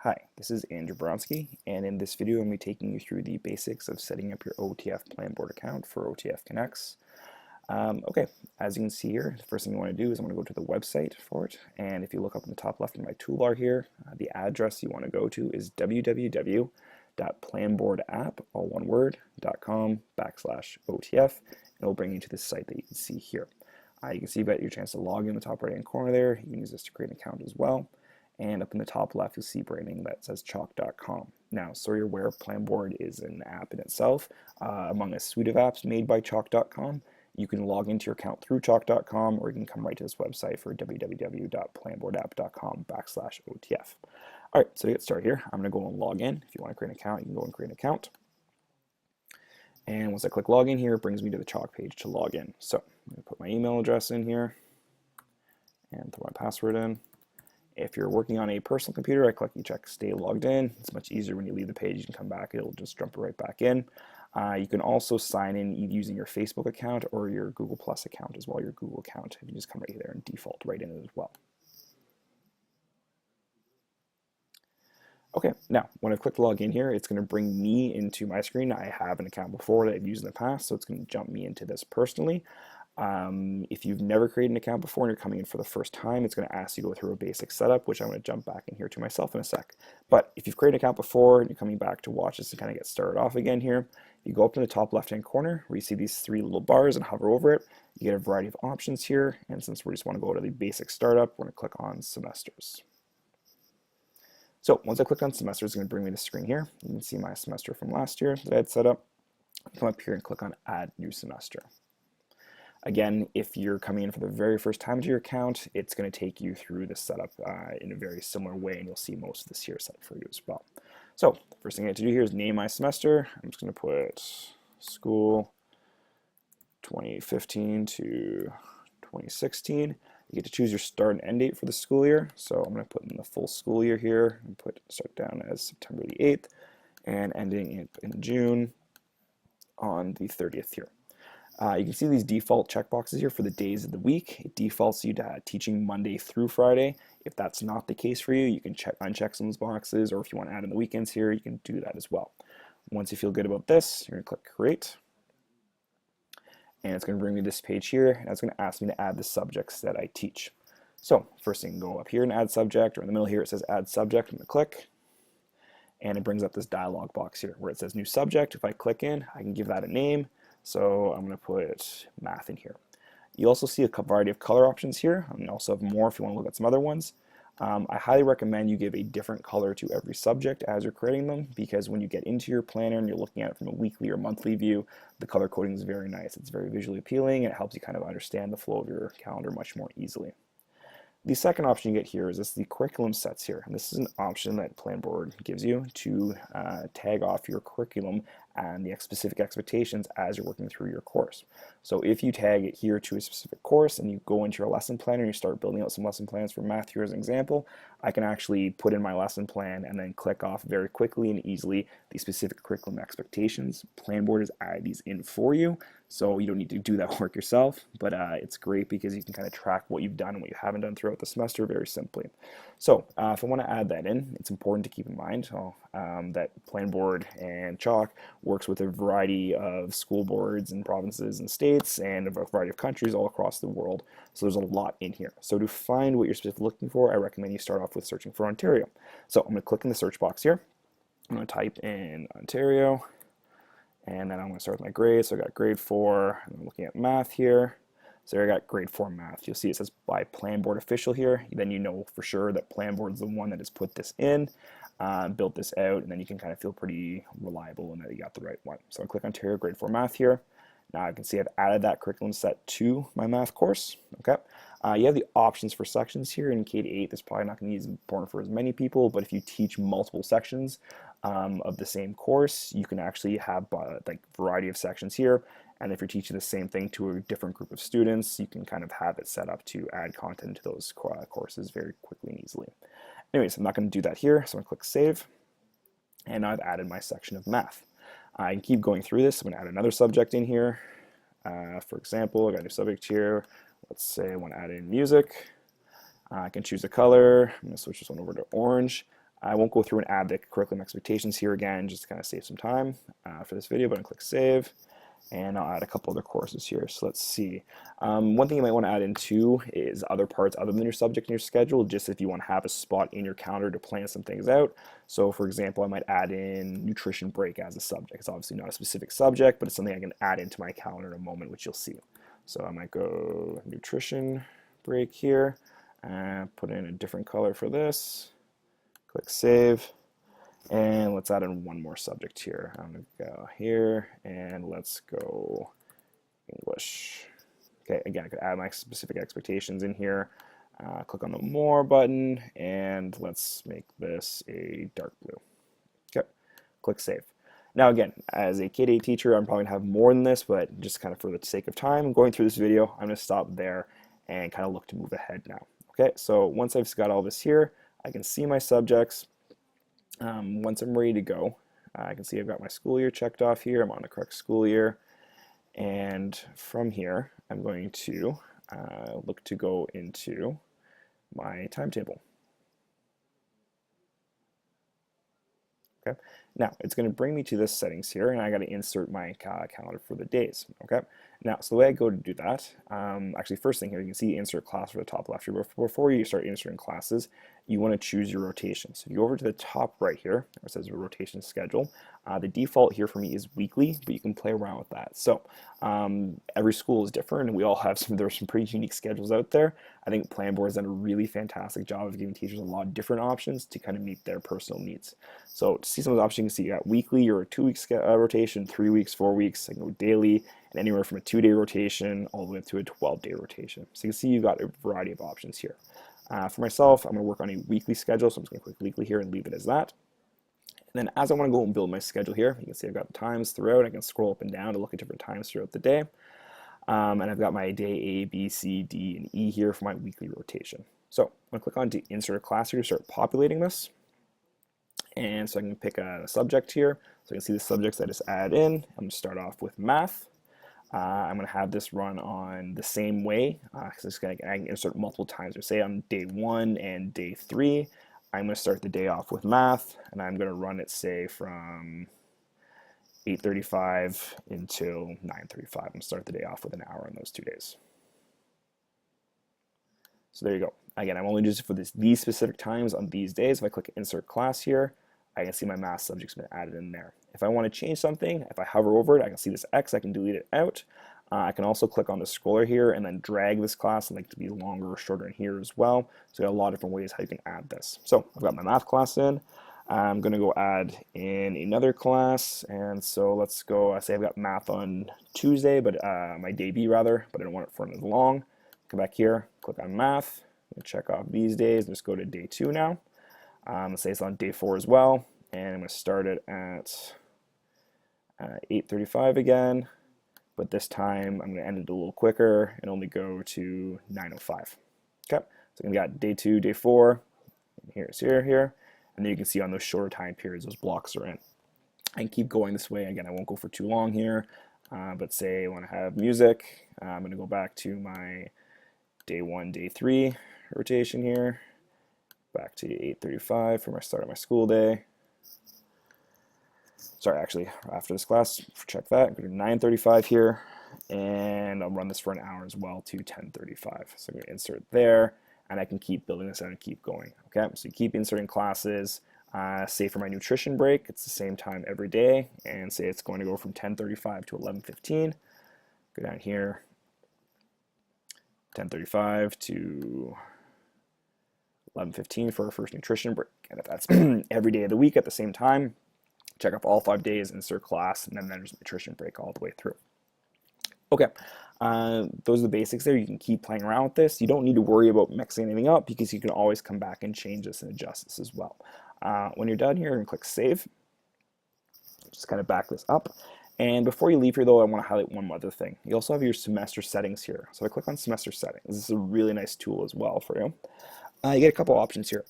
Hi, this is Andrew Bronsky, and in this video I'm going to be taking you through the basics of setting up your OTF Planboard account for OTF Connects. Okay, as you can see here, the first thing you want to do is I'm going to go to the website for it, and if you look up in the top left of my toolbar here, the address you want to go to is www.planboardapp, all one word, .com/OTF, and it'll bring you to this site that you can see here. You can see you've got your chance to log in the top right hand corner there. You can use this to create an account as well. And up in the top left, you'll see branding that says chalk.com. Now, so you're aware, Planboard is an app in itself among a suite of apps made by chalk.com. You can log into your account through chalk.com, or you can come right to this website for www.planboardapp.com/OTF. All right, so to get started here, I'm going to go and log in. If you want to create an account, you can go and create an account. And once I click login here, it brings me to the Chalk page to log in. So I'm going to put my email address in here and throw my password in. If you're working on a personal computer, I click you check stay logged in. It's much easier when you leave the page. You can come back, it'll just jump right back in. You can also sign in using your Facebook account or your Google Plus account as well, your Google account. You can just come right there and default right in it as well. Okay, now when I click log in here, it's going to bring me into my screen. I have an account before that I've used in the past, so it's going to jump me into this personally. If you've never created an account before and you're coming in for the first time, it's going to ask you to go through a basic setup, which I'm going to jump back in here to myself in a sec. But if you've created an account before and you're coming back to watch this to kind of get started off again here, you go up to the top left-hand corner where you see these three little bars and hover over it. You get a variety of options here, and since we just want to go to the basic startup, we're going to click on semesters. So once I click on semester, it's going to bring me to the screen here. You can see my semester from last year that I had set up. Come up here and click on Add New Semester. Again, if you're coming in for the very first time to your account, it's going to take you through the setup in a very similar way, and you'll see most of this here set up for you as well. So the first thing I have to do here is name my semester. I'm just going to put school 2015 to 2016. You get to choose your start and end date for the school year. So I'm going to put in the full school year here and put start down as September the 8th and ending in June on the 30th here. You can see these default checkboxes here for the days of the week. It defaults you to teaching Monday through Friday. If that's not the case for you, you can uncheck some of those boxes, or if you want to add in the weekends here, you can do that as well. Once you feel good about this, you're going to click Create. And it's going to bring me to this page here, and it's going to ask me to add the subjects that I teach. So first thing, go up here and add subject, or in the middle here it says add subject. I'm going to click, and it brings up this dialog box here where it says new subject. If I click in, I can give that a name. So I'm going to put math in here. You also see a variety of color options here, and you also have more if you want to look at some other ones. I highly recommend you give a different color to every subject as you're creating them, because when you get into your planner and you're looking at it from a weekly or monthly view, the color coding is very nice. It's very visually appealing, and it helps you kind of understand the flow of your calendar much more easily. The second option you get here is the curriculum sets here, and this is an option that Planboard gives you to tag off your curriculum and the specific expectations as you're working through your course. So if you tag it here to a specific course and you go into your lesson planner and you start building out some lesson plans for math here as an example, I can actually put in my lesson plan and then click off very quickly and easily the specific curriculum expectations. Planboard has added these in for you, so you don't need to do that work yourself, but it's great because you can kind of track what you've done and what you haven't done throughout the semester very simply. So if I want to add that in, it's important to keep in mind that Planboard and Chalk works with a variety of school boards and provinces and states and a variety of countries all across the world. So there's a lot in here. So to find what you're specifically looking for, I recommend you start off with searching for Ontario. So I'm going to click in the search box here. I'm going to type in Ontario, and then I'm going to start with my grade. So I got grade 4, and I'm looking at math here. So I got grade 4 math. You'll see it says by Planboard official here. Then you know for sure that Planboard is the one that has put this in, built this out, and then you can kind of feel pretty reliable and that you got the right one. So I click Ontario grade 4 math here. Now I can see I've added that curriculum set to my math course. Okay. You have the options for sections here. In K-8, that's probably not going to be as important for as many people, but if you teach multiple sections of the same course, you can actually have like variety of sections here. And if you're teaching the same thing to a different group of students, you can kind of have it set up to add content to those courses very quickly and easily. Anyways, I'm not going to do that here, so I'm going to click Save. And now I've added my section of math. I can keep going through this. I'm going to add another subject in here. For example, I got a new subject here. Let's say I want to add in music. I can choose a color. I'm going to switch this one over to orange. I won't go through and add the curriculum expectations here again, just to kind of save some time for this video, but I'll click save. And I'll add a couple other courses here. So let's see. One thing you might want to add in too is other parts other than your subject in your schedule, just if you want to have a spot in your calendar to plan some things out. So for example, I might add in nutrition break as a subject. It's obviously not a specific subject, but it's something I can add into my calendar in a moment, which you'll see. So I might go nutrition break here, put in a different color for this, click save. And let's add in one more subject here. I'm going to go here and let's go English. Okay, again, I could add my specific expectations in here. Click on the more button and let's make this a dark blue. Okay, click save. Now again, as a K-8 teacher, I'm probably going to have more than this, but just kind of for the sake of time going through this video, I'm going to stop there and kind of look to move ahead now. Okay, so once I've got all this here, I can see my subjects. Once I'm ready to go, I can see I've got my school year checked off here. I'm on the correct school year. And from here, I'm going to look to go into my timetable. Okay. Now, it's going to bring me to this settings here, and I got to insert my calendar for the days. Okay. Now, so the way I go to do that, actually, first thing here, you can see insert class for the top left here. Before you start inserting classes, you want to choose your rotation. So if you go over to the top right here, it says rotation schedule. The default here for me is weekly, but you can play around with that. So every school is different, and we all have there's some pretty unique schedules out there. I think Planboard has done a really fantastic job of giving teachers a lot of different options to kind of meet their personal needs. So to see some of the options, you can see you got weekly or a 2-week rotation, 3 weeks, 4 weeks, I can go daily, and anywhere from a 2-day rotation all the way up to a 12-day rotation. So you can see you've got a variety of options here. For myself, I'm going to work on a weekly schedule, so I'm just going to click weekly here and leave it as that. And then as I want to go and build my schedule here, you can see I've got the times throughout. I can scroll up and down to look at different times throughout the day. And I've got my day A, B, C, D, and E here for my weekly rotation. So I'm going to click on to insert a class here to start populating this. And so I can pick a subject here. So you can see the subjects I just add in. I'm going to start off with math. I'm going to have this run on the same way, because I can insert multiple times. So say on day 1 and day 3, I'm going to start the day off with math, and I'm going to run it, say, from 8:35 until 9:35. I'm going to start the day off with an hour on those 2 days. So there you go. Again, I'm only using it for these specific times on these days. If I click insert class here, I can see my math subject's been added in there. If I want to change something, if I hover over it, I can see this X, I can delete it out. I can also click on the scroller here and then drag this class and like to be longer or shorter in here as well. So a lot of different ways how you can add this. So I've got my math class in. I'm going to go add in another class, and so let's go, say I've got math on Tuesday, but my day B rather, but I don't want it for as long. Come back here, click on math, check off these days, just go to day 2 now. Let's say it's on day 4 as well, and I'm going to start it at 8:35 again, but this time I'm going to end it a little quicker and only go to 9:05. Okay, so we got day 2, day 4, here's here, and then you can see on those shorter time periods those blocks are in. I can keep going this way. Again, I won't go for too long here, but say I want to have music, I'm going to go back to my day 1, day 3 rotation here, back to 8:35 for my start of my school day. Sorry, actually, after this class, check that, go to 9:35 here, and I'll run this for an hour as well to 10:35. So I'm going to insert there, and I can keep building this out and keep going. Okay, so you keep inserting classes. Say for my nutrition break, it's the same time every day, and say it's going to go from 10:35 to 11:15. Go down here, 10:35 to 11:15 for our first nutrition break. And if that's every day of the week at the same time, check off all 5 days, insert class, and then there's nutrition break all the way through. Okay, those are the basics there. You can keep playing around with this. You don't need to worry about mixing anything up because you can always come back and change this and adjust this as well. When you're done here, and click save. Just kind of back this up. And before you leave here though, I want to highlight one other thing. You also have your semester settings here. So if I click on semester settings, this is a really nice tool as well for you. You get a couple options here.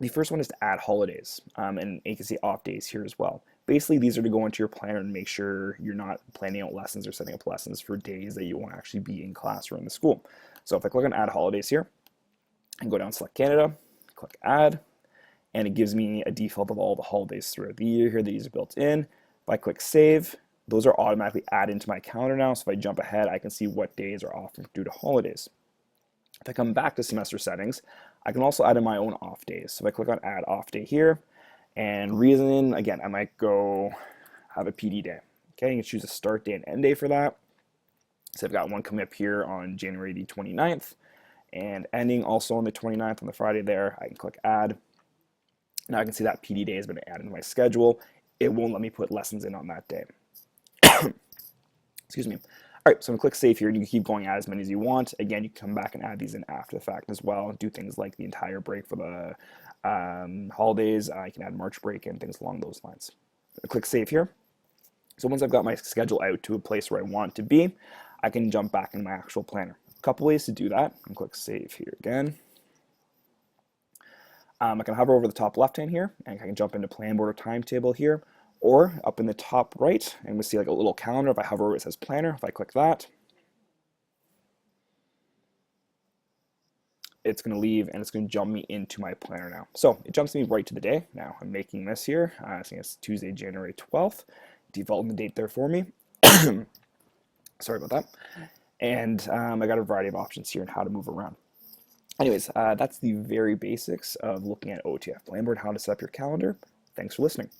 The first one is to add holidays, and you can see off days here as well. Basically, these are to go into your planner and make sure you're not planning out lessons or setting up lessons for days that you won't actually be in class or in the school. So if I click on add holidays here and go down select Canada, click add, and it gives me a default of all the holidays throughout the year here that these are built in. If I click save, those are automatically added into my calendar now, so if I jump ahead, I can see what days are off due to holidays. If I come back to semester settings, I can also add in my own off days. So if I click on add off day here, and reason, again, I might go have a PD day. Okay, you can choose a start day and end day for that. So I've got one coming up here on January the 29th, and ending also on the 29th on the Friday there. I can click add. Now I can see that PD day has been added to my schedule. It won't let me put lessons in on that day. Excuse me. All right, so I'm gonna click save here, and you can keep going, add as many as you want. Again, you can come back and add these in after the fact as well. Do things like the entire break for the holidays. I can add March break and things along those lines. Click save here. So once I've got my schedule out to a place where I want it to be, I can jump back into my actual planner. A couple ways to do that. And click save here again. I can hover over the top left hand here, and I can jump into Planboard or Timetable here, or up in the top right, and we see like a little calendar. If I hover over it says Planner, if I click that, it's going to leave and it's going to jump me into my planner now. So it jumps me right to the day. Now I'm making this here. I think it's Tuesday, January 12th. Defaulting the date there for me. Sorry about that. And I got a variety of options here on how to move around. Anyways, that's the very basics of looking at OTF Planboard, how to set up your calendar. Thanks for listening.